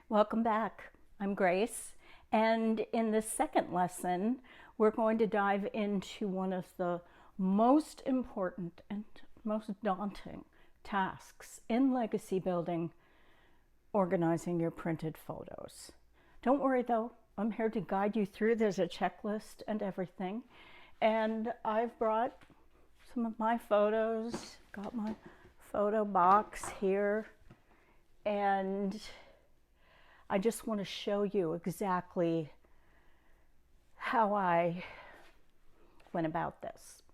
Welcome back. I'm Grace, and in this second lesson, we're going to dive into one of the most important and most daunting tasks in legacy building, organizing your printed photos. Don't worry though, I'm here to guide you through. There's a checklist and everything, and I've brought some of my photos, got my photo box here, and I just want to show you exactly how I went about this.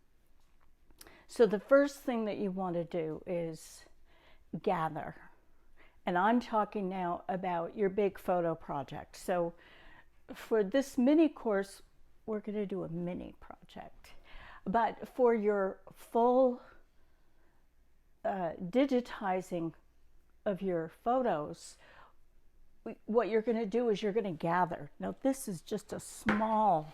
So the first thing that you want to do is gather. And I'm talking now about your big photo project. So for this mini course, we're going to do a mini project. But for your full digitizing of your photos, what you're going to do is you're going to gather. Now, this is just a small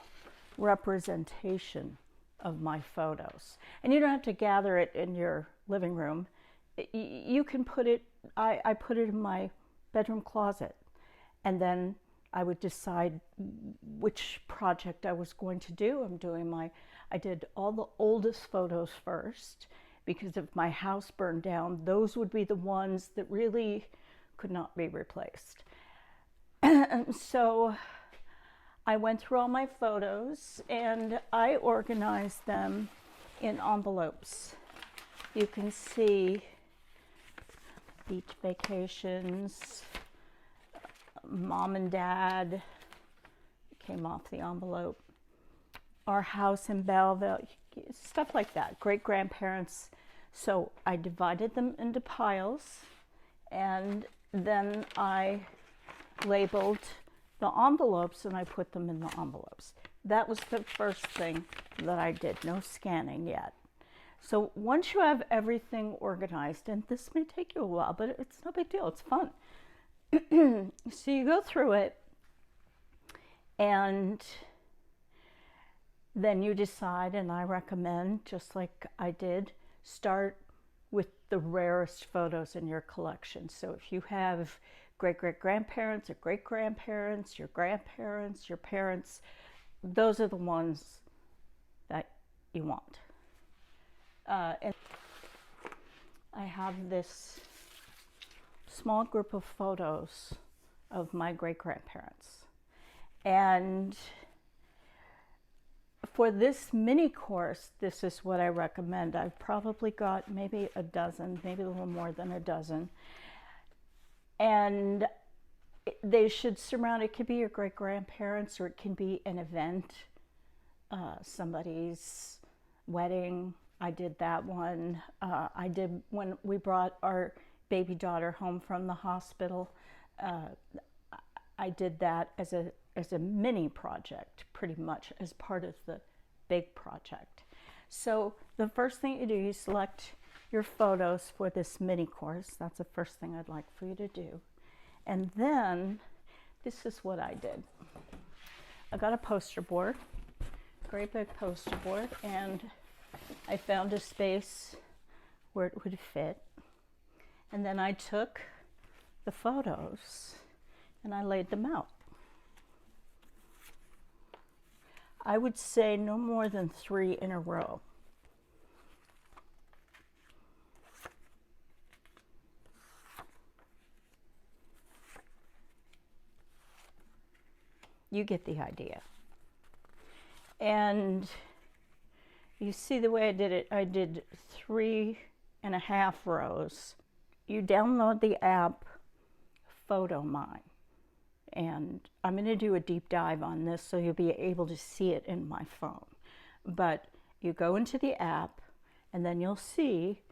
representation of my photos. And you don't have to gather it in your living room. You can put it, I put it in my bedroom closet. And then I would decide which project I was going to do. I did all the oldest photos first, because if my house burned down, those would be the ones that really could not be replaced. So I went through all my photos and I organized them in envelopes. You can see beach vacations, mom and dad came off the envelope, our house in Belleville, stuff like that, great grandparents. So I divided them into piles, and then I labeled the envelopes and I put them in the envelopes. That was the first thing that I did, no scanning yet. So once you have everything organized, and this may take you a while, but it's no big deal, it's fun. So you go through it and then you decide, and I recommend, just like I did, start with the rarest photos in your collection. So if you have great-great-grandparents or great-grandparents, your grandparents, your parents, those are the ones that you want. And I have this small group of photos of my great-grandparents. And for this mini course, this is what I recommend. I've probably got maybe a dozen, maybe a little more than a dozen. And they should surround, it could be your great-grandparents, or it can be an event, somebody's wedding. I did that one. I did when we brought our baby daughter home from the hospital. I did that as a mini project, pretty much as part of the big project. So the first thing you do, you select your photos for this mini course. That's the first thing I'd like for you to do. And then this is what I did. I got a poster board, great big poster board, and I found a space where it would fit. And then I took the photos and I laid them out. I would say no more than 3 in a row. You get the idea. And you see the way I did it. I did 3.5 rows. You download the app Photomyne. And I'm going to do a deep dive on this so you'll be able to see it in my phone. But you go into the app and then you'll see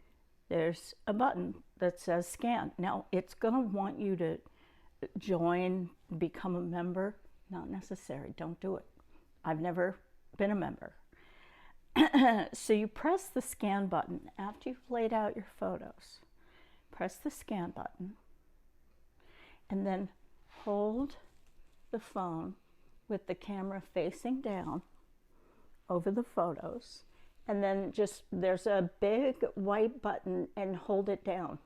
there's a button that says scan. Now it's going to want you to join, become a member. Not necessary, don't do it. I've never been a member. So you press the scan button after you've laid out your photos. Press the scan button and then hold the phone with the camera facing down over the photos, and then just, there's a big white button, and hold it down.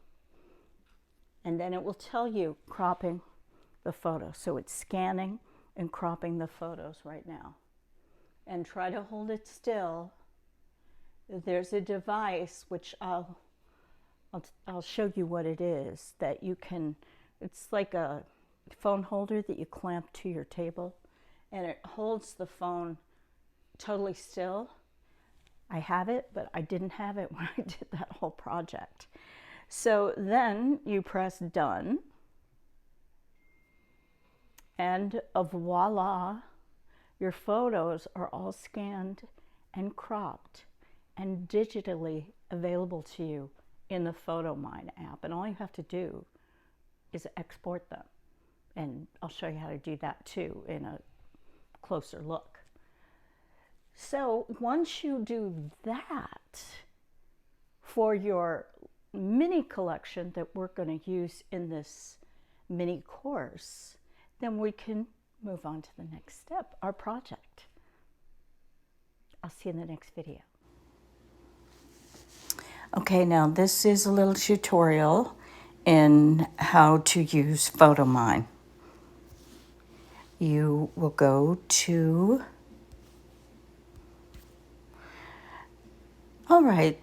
And then it will tell you cropping the photo. So it's scanning and cropping the photos right now. And try to hold it still. There's a device which I'll show you what it is that you can, it's like a phone holder that you clamp to your table, and it holds the phone totally still. I have it, but I didn't have it when I did that whole project. So then you press done, and voila, your photos are all scanned and cropped and digitally available to you in the Photomyne app. And all you have to do is export them. And I'll show you how to do that too in a closer look. So once you do that for your mini collection that we're going to use in this mini course, then we can move on to the next step, our project. I'll see you in the next video. Okay, now this is a little tutorial in how to use Photomyne. You will go to, all right,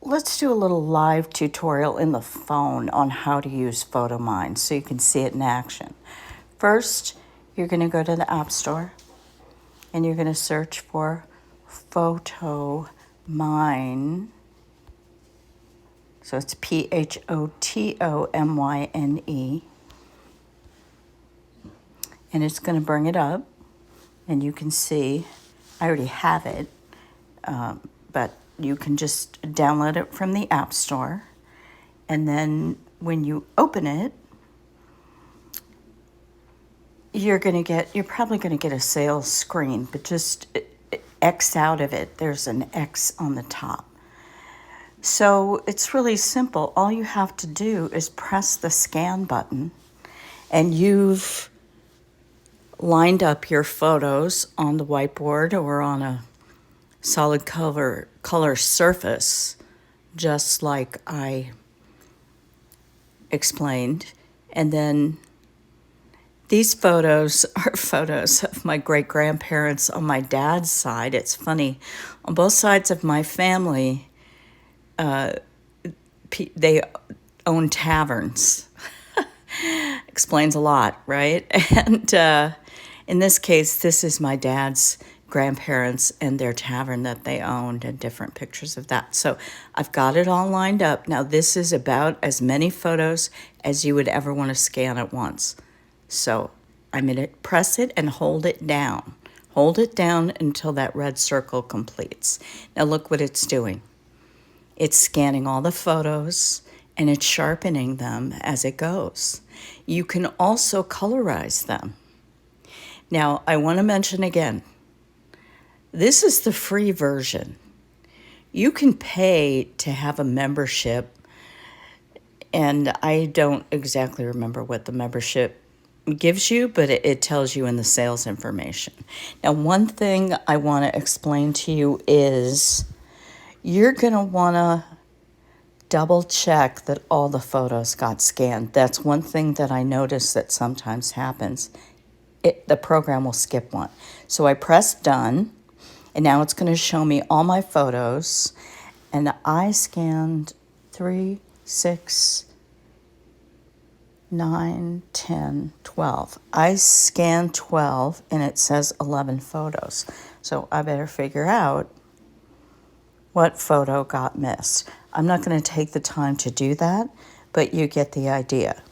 let's do a little live tutorial in the phone on how to use Photomyne so you can see it in action. First, you're going to go to the App Store and you're going to search for Photomyne. So it's Photomyne. And it's going to bring it up. And you can see, I already have it, but you can just download it from the App Store. And then when you open it, you're probably going to get a sales screen, but just X out of it. There's an X on the top. So it's really simple. All you have to do is press the scan button, and you've lined up your photos on the whiteboard or on a solid color surface, just like I explained. And then these photos are photos of my great-grandparents on my dad's side. It's funny, on both sides of my family, they own taverns. Explains a lot, right? And in this case, this is my dad's grandparents and their tavern that they owned, and different pictures of that. So I've got it all lined up. Now this is about as many photos as you would ever want to scan at once. So I'm going to press it and hold it down. Hold it down until that red circle completes. Now look what it's doing. It's scanning all the photos and it's sharpening them as it goes. You can also colorize them. Now, I want to mention again, this is the free version. You can pay to have a membership, and I don't exactly remember what the membership gives you, but it tells you in the sales information. Now, one thing I want to explain to you is you're going to want to double check that all the photos got scanned. That's one thing that I notice that sometimes happens. The program will skip one. So I press done, and now it's going to show me all my photos, and I scanned 3, 6, 9, 10, 12. I scanned 12, and it says 11 photos. So I better figure out what photo got missed. I'm not going to take the time to do that, but you get the idea.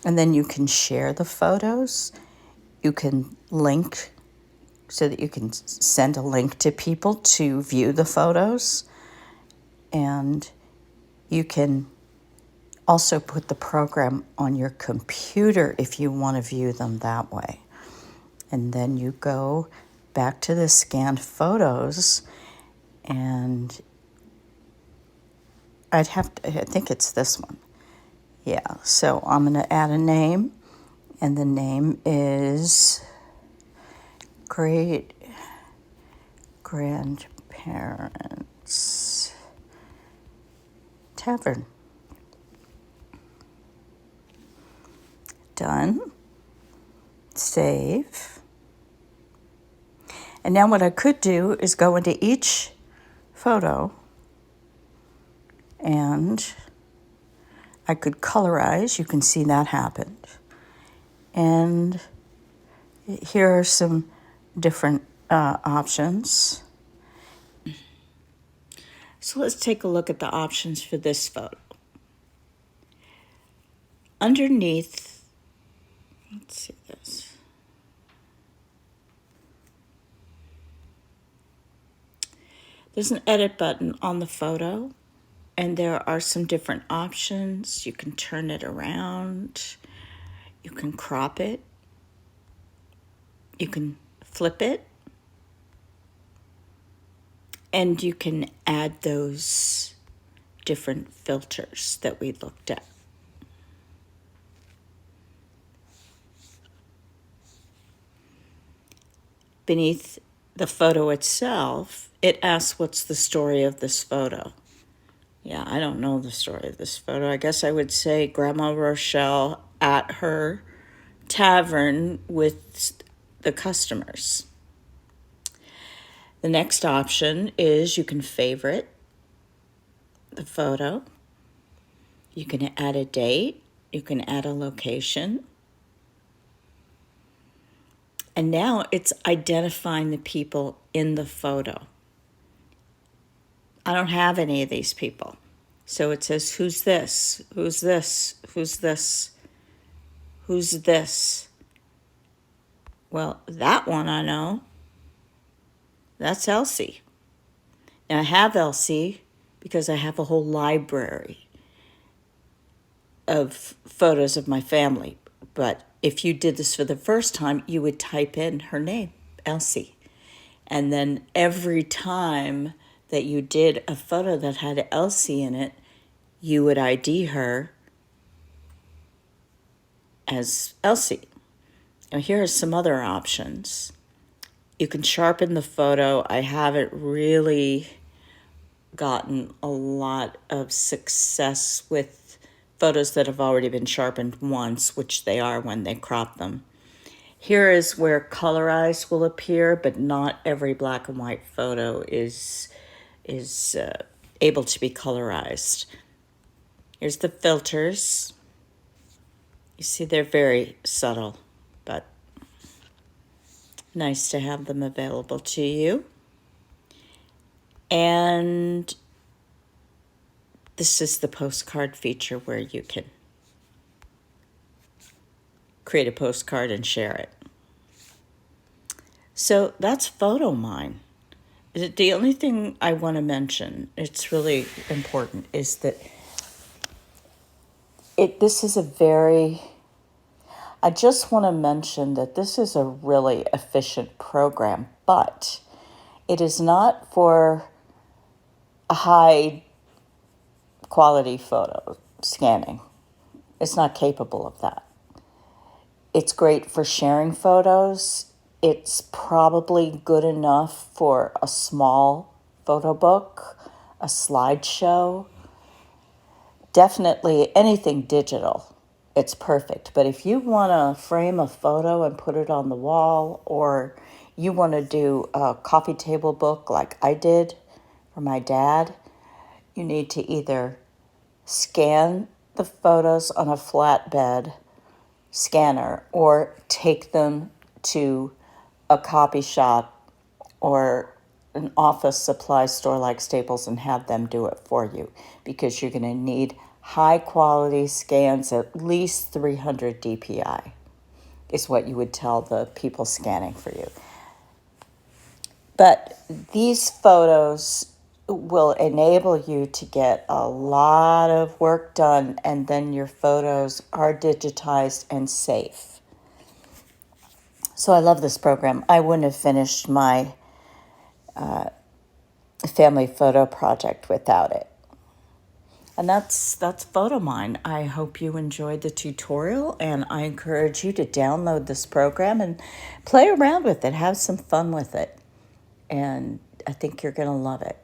And then you can share the photos. You can link so that you can send a link to people to view the photos. And you can also put the program on your computer if you want to view them that way. And then you go back to the scanned photos, and I think it's this one. Yeah, so I'm going to add a name, and the name is Great Grandparents Tavern. Done. Save. And now what I could do is go into each photo and I could colorize. You can see that happened. And here are some different options. So let's take a look at the options for this photo. Underneath, let's see this. There's an edit button on the photo, and there are some different options. You can turn it around, you can crop it, you can flip it, and you can add those different filters that we looked at. Beneath the photo itself, it asks what's the story of this photo. Yeah, I don't know the story of this photo. I guess I would say Grandma Rochelle at her tavern with the customers. The next option is you can favorite the photo. You can add a date. You can add a location. And now it's identifying the people in the photo. I don't have any of these people. So it says, who's this? Who's this? Who's this? Who's this? Well, that one I know. That's Elsie. Now I have Elsie because I have a whole library of photos of my family. But if you did this for the first time, you would type in her name, Elsie. And then every time that you did a photo that had Elsie in it, you would ID her as Elsie. Now here are some other options. You can sharpen the photo. I haven't really gotten a lot of success with photos that have already been sharpened once, which they are when they crop them. Here is where colorize will appear, but not every black and white photo is able to be colorized. Here's the filters. You see they're very subtle, but nice to have them available to you. And this is the postcard feature where you can create a postcard and share it. So that's Photomyne. The only thing I want to mention, it's really important, is that this is a very, I just want to mention that this is a really efficient program, but it is not for a high quality photo scanning. It's not capable of that. It's great for sharing photos. It's probably good enough for a small photo book, a slideshow. Definitely anything digital, it's perfect. But if you want to frame a photo and put it on the wall, or you want to do a coffee table book like I did for my dad, you need to either scan the photos on a flatbed scanner or take them to a copy shop or an office supply store like Staples and have them do it for you, because you're going to need high quality scans, at least 300 DPI is what you would tell the people scanning for you. But these photos will enable you to get a lot of work done, and then your photos are digitized and safe. So I love this program. I wouldn't have finished my family photo project without it. And that's Photomyne. I hope you enjoyed the tutorial, and I encourage you to download this program and play around with it. Have some fun with it. And I think you're going to love it.